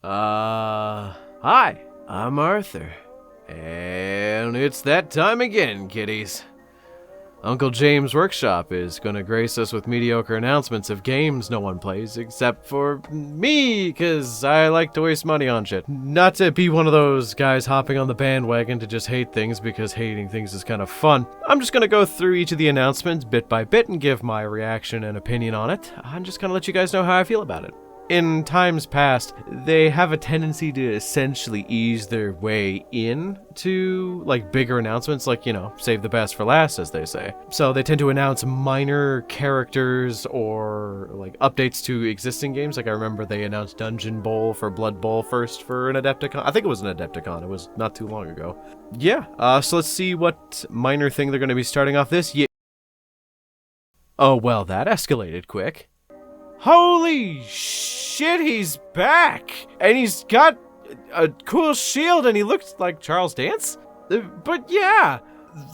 Hi, I'm Arthur. And it's that time again, kiddies. Uncle James' workshop is gonna grace us with mediocre announcements of games no one plays except for me, cause I like to waste money on shit. Not to be one of those guys hopping on the bandwagon to just hate things because hating things is kind of fun. I'm just gonna go through each of the announcements bit by bit and give my reaction and opinion on it. I'm just gonna let you guys know how I feel about it. In times past, they have a tendency to essentially ease their way in to, bigger announcements, save the best for last, as they say. So they tend to announce minor characters or, updates to existing games. I remember they announced Dungeon Bowl for Blood Bowl first for an Adepticon. I think it was an Adepticon. It was not too long ago. Yeah, so let's see what minor thing they're going to be starting off this year. Oh, well, that escalated quick. Holy shit, he's back! And he's got a cool shield and he looks like Charles Dance? But yeah,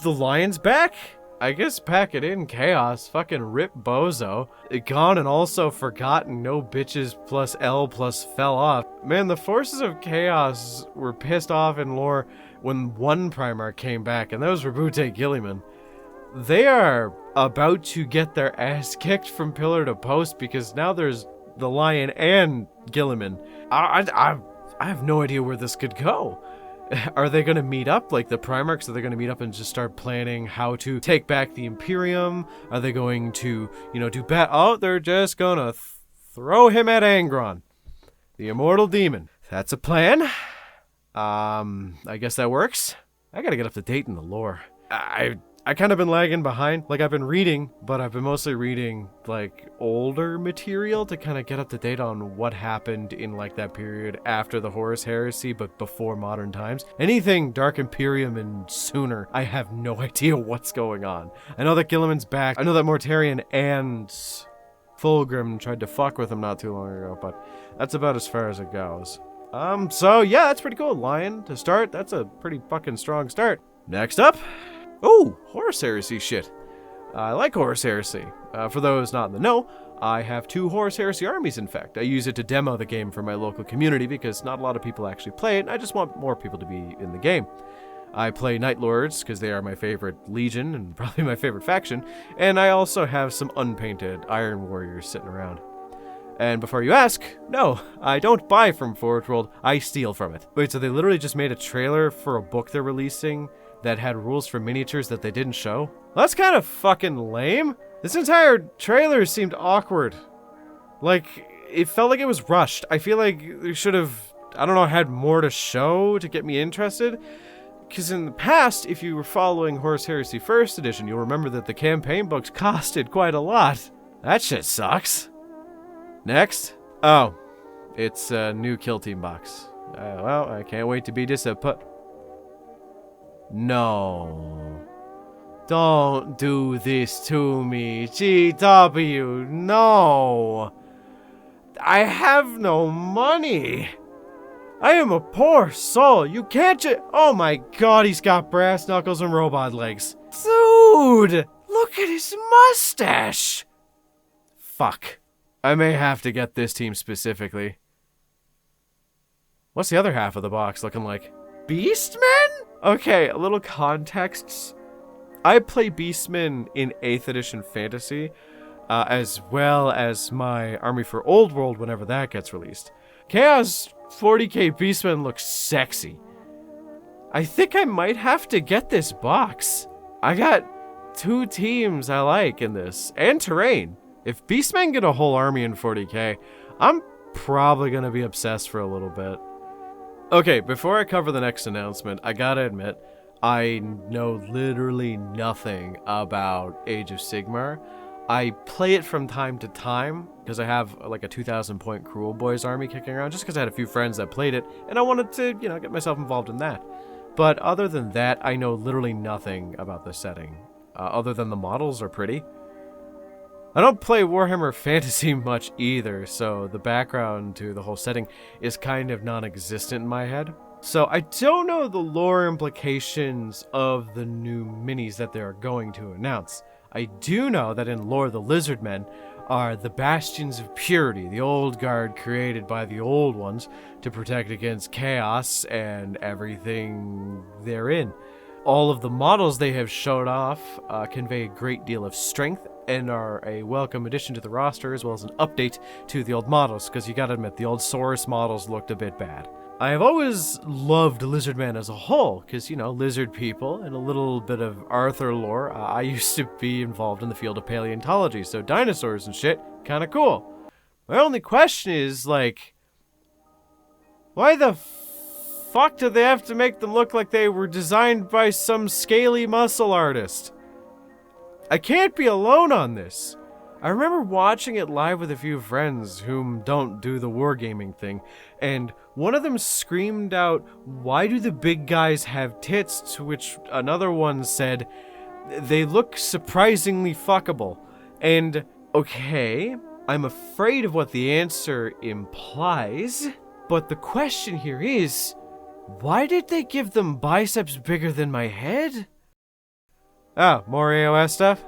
the lion's back? I guess pack it in, Chaos. Fucking rip bozo. Gone and also forgotten, no bitches plus L plus fell off. Man, the forces of Chaos were pissed off in lore when one Primarch came back, and that was Rabute Gilliman. They are about to get their ass kicked from pillar to post because now there's the Lion and Gilliman. I have no idea where this could go. Are they going to meet up like the Primarchs? Are they going to meet up and just start planning how to take back the Imperium? Are they going to, do bat? Oh, they're just going to throw him at Angron, the immortal demon. That's a plan. I guess that works. I got to get up to date in the lore. I kind of been lagging behind. I've been reading, but I've been mostly reading, older material to kind of get up to date on what happened in, that period after the Horus Heresy, but before modern times. Anything Dark Imperium and sooner, I have no idea what's going on. I know that Gilliman's back. I know that Mortarion and Fulgrim tried to fuck with him not too long ago, but that's about as far as it goes. So yeah, that's pretty cool. Lion to start. That's a pretty fucking strong start. Next up... Oh, Horus Heresy shit. I like Horus Heresy. For those not in the know, I have 2 Horus Heresy armies, in fact. I use it to demo the game for my local community because not a lot of people actually play it, and I just want more people to be in the game. I play Night Lords because they are my favorite legion and probably my favorite faction, and I also have some unpainted Iron Warriors sitting around. And before you ask, no, I don't buy from Forge World, I steal from it. Wait, so they literally just made a trailer for a book they're releasing that had rules for miniatures that they didn't show? Well, that's kind of fucking lame. This entire trailer seemed awkward. It felt like it was rushed. I feel like they should have, had more to show to get me interested. Because in the past, if you were following Horus Heresy 1st Edition, you'll remember that the campaign books costed quite a lot. That shit sucks. Next. Oh, it's a new Kill Team box. Well, I can't wait to be disappointed. No. Don't do this to me, GW. No. I have no money. I am a poor soul. You can't Oh my god, he's got brass knuckles and robot legs. Dude, look at his mustache. Fuck. I may have to get this team specifically. What's the other half of the box looking like? Beastmen? Okay, a little context. I play Beastmen in 8th Edition Fantasy, as well as my Army for Old World whenever that gets released. Chaos 40k Beastmen looks sexy. I think I might have to get this box. I got 2 teams I like in this, and terrain. If Beastmen get a whole army in 40k, I'm probably going to be obsessed for a little bit. Okay, before I cover the next announcement, I gotta admit, I know literally nothing about Age of Sigmar. I play it from time to time, because I have a 2,000 point Cruel Boys army kicking around, just because I had a few friends that played it, and I wanted to, get myself involved in that. But other than that, I know literally nothing about the setting, other than the models are pretty. I don't play Warhammer Fantasy much either, so the background to the whole setting is kind of non-existent in my head. So I don't know the lore implications of the new minis that they're going to announce. I do know that in lore, the Lizardmen are the bastions of purity, the old guard created by the old ones to protect against chaos and everything therein. All of the models they have showed off convey a great deal of strength and are a welcome addition to the roster, as well as an update to the old models, because you gotta admit, the old Saurus models looked a bit bad. I have always loved Lizardman as a whole, because, you know, lizard people and a little bit of Arthur lore. I used to be involved in the field of paleontology, so dinosaurs and shit, kinda cool. My only question is, like, why the fuck do they have to make them look like they were designed by some scaly muscle artist? I can't be alone on this. I remember watching it live with a few friends whom don't do the wargaming thing, and one of them screamed out, "Why do the big guys have tits?" To which another one said, "They look surprisingly fuckable." And, okay, I'm afraid of what the answer implies, but the question here is, why did they give them biceps bigger than my head? Oh, more AOS stuff?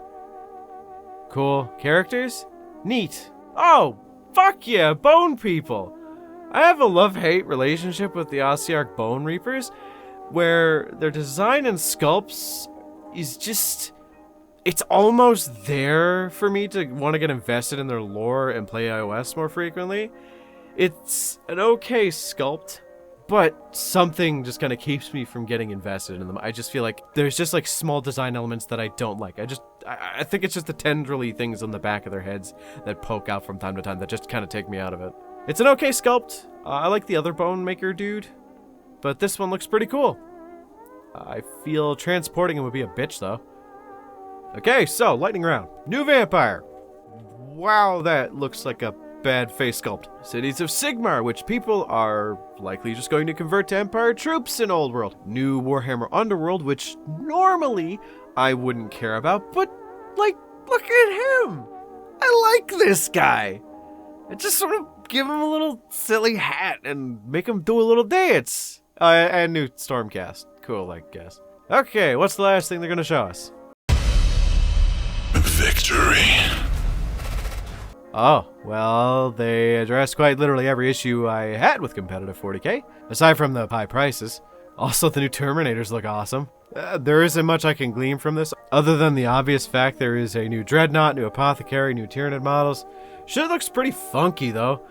Cool characters? Neat. Oh, fuck yeah, bone people! I have a love-hate relationship with the Ossiarch Bone Reapers, where their design and sculpts is just... it's almost there for me to want to get invested in their lore and play iOS more frequently. It's an okay sculpt, but something just kind of keeps me from getting invested in them. I just feel like there's just like small design elements that I don't like. I think it's just the tendrily things on the back of their heads that poke out from time to time that just kind of take me out of it. It's an okay sculpt. I like the other Bone Maker dude, but this one looks pretty cool. I feel transporting him would be a bitch though. Okay, so lightning round. New vampire. Wow, that looks like a bad face sculpt. Cities of Sigmar, which people are likely just going to convert to Empire troops in Old World. New Warhammer Underworld, which normally I wouldn't care about, but, like, look at him! I like this guy! I just sort of give him a little silly hat and make him do a little dance. And new Stormcast. Cool, I guess. Okay, what's the last thing they're gonna show us? Victory. Oh, well, they addressed quite literally every issue I had with competitive 40k, aside from the high prices. Also, the new Terminators look awesome. There isn't much I can glean from this, other than the obvious fact there is a new Dreadnought, new Apothecary, new Tyranid models. Shit looks pretty funky, though.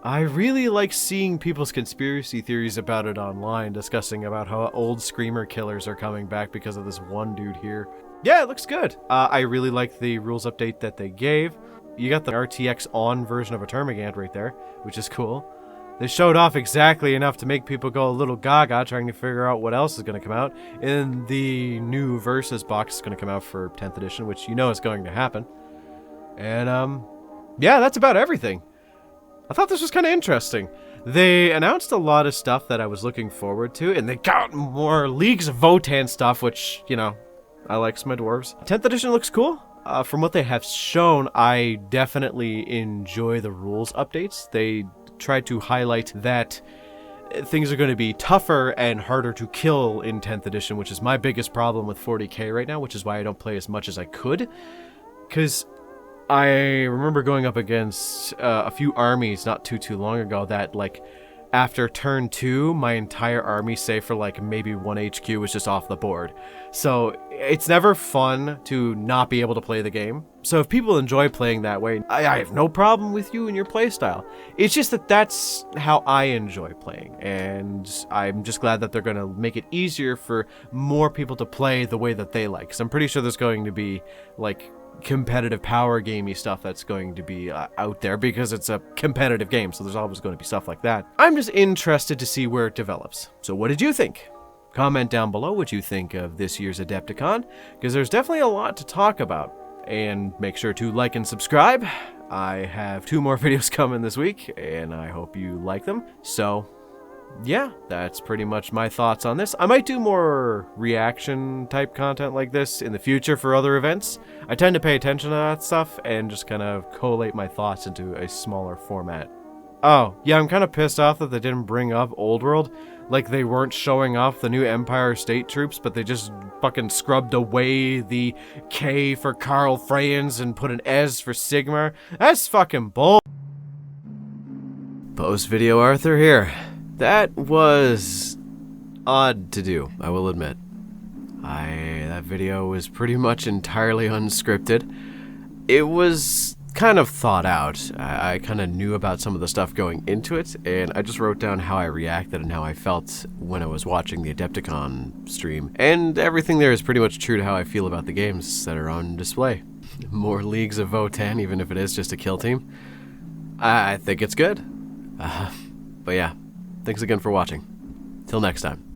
I really like seeing people's conspiracy theories about it online, discussing about how old Screamer killers are coming back because of this one dude here. Yeah, it looks good. I really like the rules update that they gave. You got the RTX on version of a Termagant right there, which is cool. They showed off exactly enough to make people go a little gaga trying to figure out what else is going to come out. And the new Versus box is going to come out for 10th edition, which you know is going to happen. And, yeah, that's about everything. I thought this was kind of interesting. They announced a lot of stuff that I was looking forward to, and they got more Leagues of Votann stuff, which, you know, I like my dwarves. 10th edition looks cool. From what they have shown, I definitely enjoy the rules updates. They tried to highlight that things are going to be tougher and harder to kill in 10th edition, which is my biggest problem with 40k right now, which is why I don't play as much as I could. Because I remember going up against a few armies not too long ago that, like, after turn 2, my entire army, save for like maybe one HQ, was just off the board. So it's never fun to not be able to play the game. So if people enjoy playing that way, I have no problem with you and your playstyle. It's just that that's how I enjoy playing. And I'm just glad that they're going to make it easier for more people to play the way that they like. Because I'm pretty sure there's going to be, like, competitive power gamey stuff that's going to be out there because it's a competitive game, so there's always going to be stuff like that. I'm just interested to see where it develops. So what did you think? Comment down below what you think of this year's Adepticon, because there's definitely a lot to talk about. And make sure to like and subscribe. I have 2 more videos coming this week, and I hope you like them. So yeah, that's pretty much my thoughts on this. I might do more reaction type content like this in the future for other events. I tend to pay attention to that stuff and just kind of collate my thoughts into a smaller format. Oh, yeah, I'm kind of pissed off that they didn't bring up Old World. Like, they weren't showing off the new Empire State Troops, but they just fucking scrubbed away the K for Carl Freyens and put an S for Sigmar. That's fucking bull. Post-video Arthur here. That was odd to do, I will admit. That video was pretty much entirely unscripted. It was kind of thought out. I kind of knew about some of the stuff going into it, and I just wrote down how I reacted and how I felt when I was watching the Adepticon stream. And everything there is pretty much true to how I feel about the games that are on display. More Leagues of Votan, even if it is just a kill team. I think it's good. But yeah, thanks again for watching. Till next time.